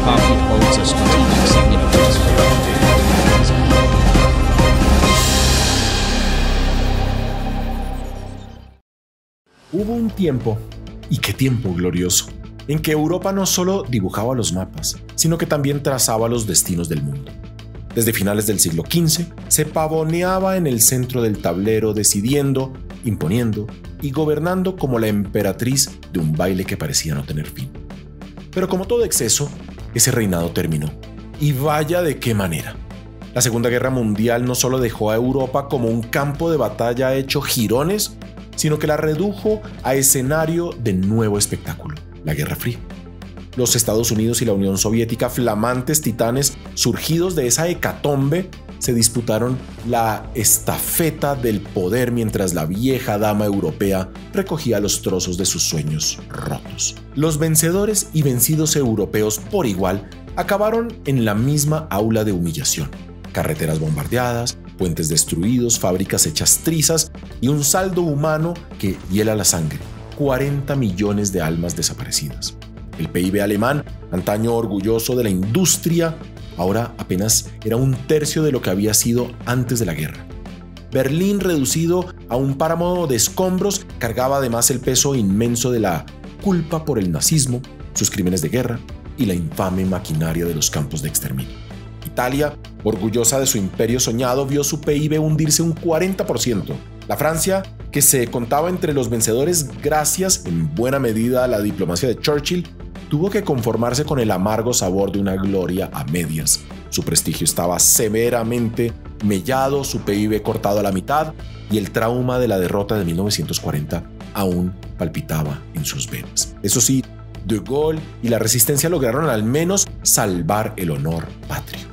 coffee holds a strategic significance for us. Hubo un tiempo, y qué tiempo glorioso, en que Europa no solo dibujaba los mapas, sino que también trazaba los destinos del mundo. Desde finales del siglo XV, se pavoneaba en el centro del tablero decidiendo, imponiendo y gobernando como la emperatriz de un baile que parecía no tener fin. Pero como todo exceso, ese reinado terminó. Y vaya de qué manera. La Segunda Guerra Mundial no solo dejó a Europa como un campo de batalla hecho jirones, sino que la redujo a escenario de nuevo espectáculo, la Guerra Fría. Los Estados Unidos y la Unión Soviética, flamantes titanes surgidos de esa hecatombe, se disputaron la estafeta del poder mientras la vieja dama europea recogía los trozos de sus sueños rotos. Los vencedores y vencidos europeos por igual acabaron en la misma aula de humillación. Carreteras bombardeadas, puentes destruidos, fábricas hechas trizas y un saldo humano que hiela la sangre. 40 millones de almas desaparecidas. El PIB alemán, antaño orgulloso de la industria, ahora apenas era un tercio de lo que había sido antes de la guerra. Berlín, reducido a un páramo de escombros, cargaba además el peso inmenso de la culpa por el nazismo, sus crímenes de guerra y la infame maquinaria de los campos de exterminio. Italia, orgullosa de su imperio soñado, vio su PIB hundirse un 40%. La Francia, que se contaba entre los vencedores gracias en buena medida a la diplomacia de Churchill, tuvo que conformarse con el amargo sabor de una gloria a medias. Su prestigio estaba severamente mellado, su PIB cortado a la mitad y el trauma de la derrota de 1940 aún palpitaba en sus venas. Eso sí, De Gaulle y la resistencia lograron al menos salvar el honor patrio.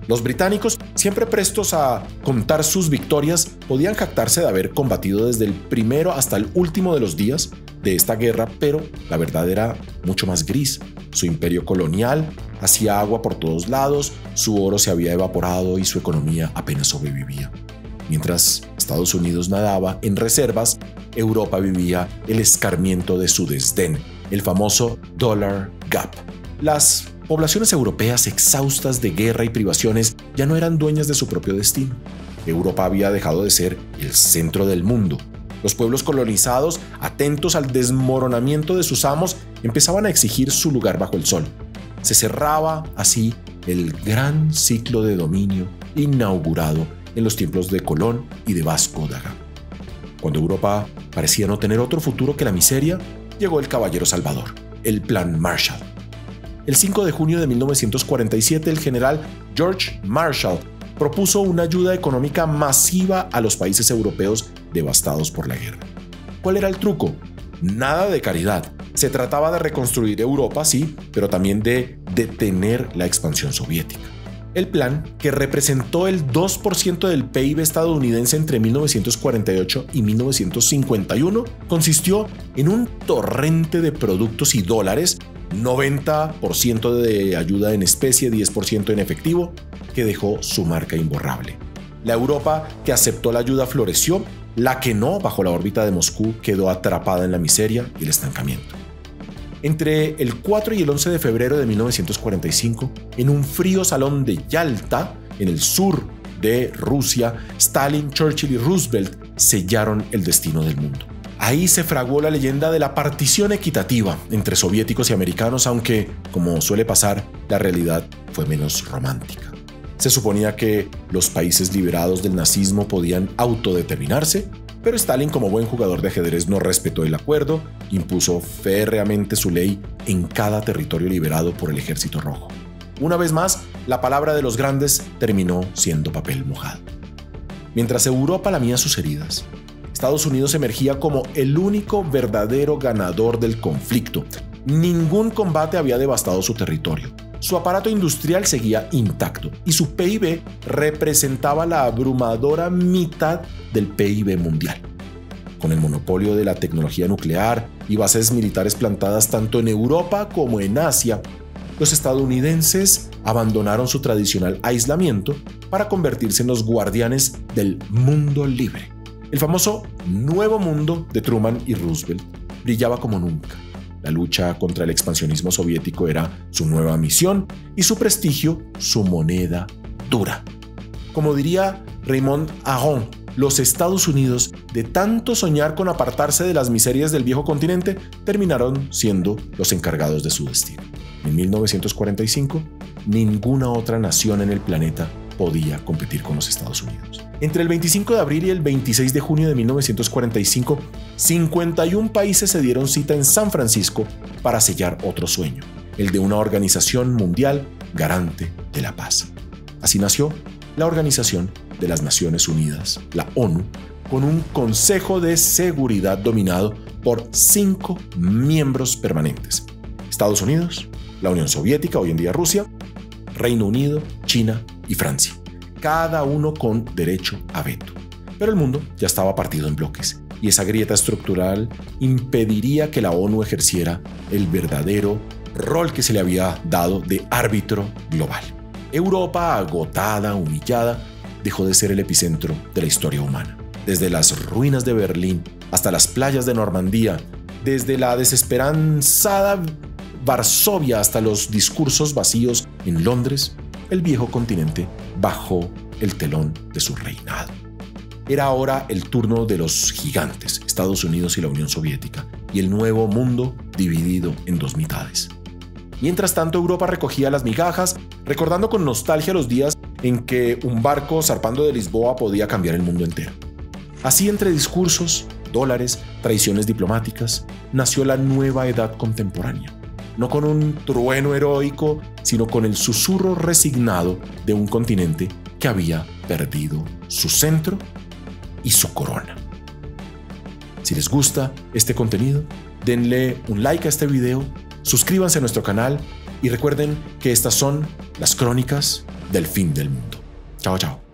Los británicos, siempre prestos a contar sus victorias, podían jactarse de haber combatido desde el primero hasta el último de los días de esta guerra, pero la verdad era mucho más gris. Su imperio colonial hacía agua por todos lados, su oro se había evaporado y su economía apenas sobrevivía. Mientras Estados Unidos nadaba en reservas, Europa vivía el escarmiento de su desdén, el famoso Dollar Gap. Las poblaciones europeas, exhaustas de guerra y privaciones, ya no eran dueñas de su propio destino. Europa había dejado de ser el centro del mundo. Los pueblos colonizados, atentos al desmoronamiento de sus amos, empezaban a exigir su lugar bajo el sol. Se cerraba así el gran ciclo de dominio inaugurado en los tiempos de Colón y de Vasco da Gama. Cuando Europa parecía no tener otro futuro que la miseria, llegó el caballero salvador, el Plan Marshall. El 5 de junio de 1947, el general George Marshall propuso una ayuda económica masiva a los países europeos devastados por la guerra. ¿Cuál era el truco? Nada de caridad. Se trataba de reconstruir Europa, sí, pero también de detener la expansión soviética. El plan, que representó el 2% del PIB estadounidense entre 1948 y 1951, consistió en un torrente de productos y dólares, 90% de ayuda en especie, 10% en efectivo, que dejó su marca imborrable. La Europa que aceptó la ayuda floreció, la que no, bajo la órbita de Moscú, quedó atrapada en la miseria y el estancamiento. Entre el 4 y el 11 de febrero de 1945, en un frío salón de Yalta, en el sur de Rusia, Stalin, Churchill y Roosevelt sellaron el destino del mundo. Ahí se fraguó la leyenda de la partición equitativa entre soviéticos y americanos, aunque, como suele pasar, la realidad fue menos romántica. Se suponía que los países liberados del nazismo podían autodeterminarse, pero Stalin, como buen jugador de ajedrez, no respetó el acuerdo, impuso férreamente su ley en cada territorio liberado por el Ejército Rojo. Una vez más, la palabra de los grandes terminó siendo papel mojado. Mientras Europa lamía sus heridas, Estados Unidos emergía como el único verdadero ganador del conflicto. Ningún combate había devastado su territorio. Su aparato industrial seguía intacto y su PIB representaba la abrumadora mitad del PIB mundial. Con el monopolio de la tecnología nuclear y bases militares plantadas tanto en Europa como en Asia, los estadounidenses abandonaron su tradicional aislamiento para convertirse en los guardianes del mundo libre. El famoso Nuevo Mundo de Truman y Roosevelt brillaba como nunca. La lucha contra el expansionismo soviético era su nueva misión y su prestigio su moneda dura. Como diría Raymond Aron, los Estados Unidos, de tanto soñar con apartarse de las miserias del viejo continente, terminaron siendo los encargados de su destino. En 1945, ninguna otra nación en el planeta podía competir con los Estados Unidos. Entre el 25 de abril y el 26 de junio de 1945, 51 países se dieron cita en San Francisco para sellar otro sueño, el de una organización mundial garante de la paz. Así nació la Organización de las Naciones Unidas, la ONU, con un Consejo de Seguridad dominado por 5 miembros permanentes: Estados Unidos, la Unión Soviética, hoy en día Rusia, Reino Unido, China y Francia, cada uno con derecho a veto. Pero el mundo ya estaba partido en bloques, y esa grieta estructural impediría que la ONU ejerciera el verdadero rol que se le había dado de árbitro global. Europa, agotada, humillada, dejó de ser el epicentro de la historia humana. Desde las ruinas de Berlín hasta las playas de Normandía, desde la desesperanzada Varsovia hasta los discursos vacíos en Londres, el viejo continente bajó el telón de su reinado. Era ahora el turno de los gigantes, Estados Unidos y la Unión Soviética, y el nuevo mundo dividido en dos mitades. Mientras tanto, Europa recogía las migajas, recordando con nostalgia los días en que un barco zarpando de Lisboa podía cambiar el mundo entero. Así, entre discursos, dólares, traiciones diplomáticas, nació la nueva edad contemporánea. No con un trueno heroico, sino con el susurro resignado de un continente que había perdido su centro y su corona. Si les gusta este contenido, denle un like a este video, suscríbanse a nuestro canal y recuerden que estas son las crónicas del fin del mundo. Chao, chao.